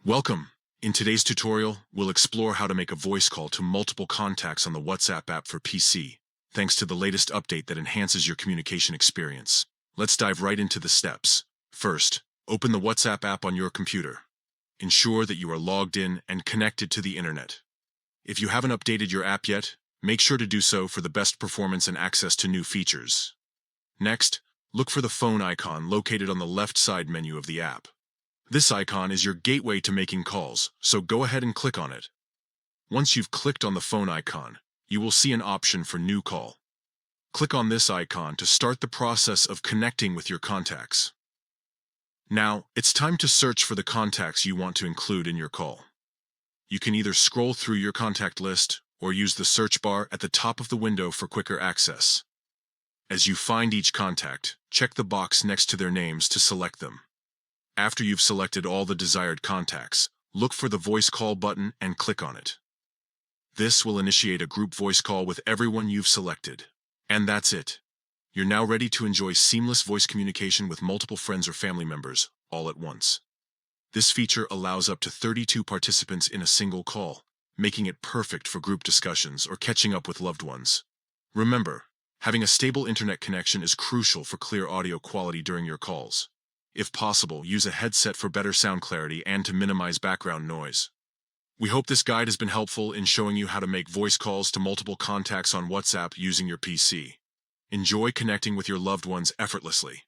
Welcome! In today's tutorial, we'll explore how to make a voice call to multiple contacts on the WhatsApp app for PC, thanks to the latest update that enhances your communication experience. Let's dive right into the steps. First, open the WhatsApp app on your computer. Ensure that you are logged in and connected to the internet. If you haven't updated your app yet, make sure to do so for the best performance and access to new features. Next, look for the phone icon located on the left side menu of the app. This icon is your gateway to making calls, so go ahead and click on it. Once you've clicked on the phone icon, you will see an option for New Call. Click on this icon to start the process of connecting with your contacts. Now, it's time to search for the contacts you want to include in your call. You can either scroll through your contact list or use the search bar at the top of the window for quicker access. As you find each contact, check the box next to their names to select them. After you've selected all the desired contacts, look for the voice call button and click on it. This will initiate a group voice call with everyone you've selected. And that's it. You're now ready to enjoy seamless voice communication with multiple friends or family members, all at once. This feature allows up to 32 participants in a single call, making it perfect for group discussions or catching up with loved ones. Remember, having a stable internet connection is crucial for clear audio quality during your calls. If possible, use a headset for better sound clarity and to minimize background noise. We hope this guide has been helpful in showing you how to make voice calls to multiple contacts on WhatsApp using your PC. Enjoy connecting with your loved ones effortlessly.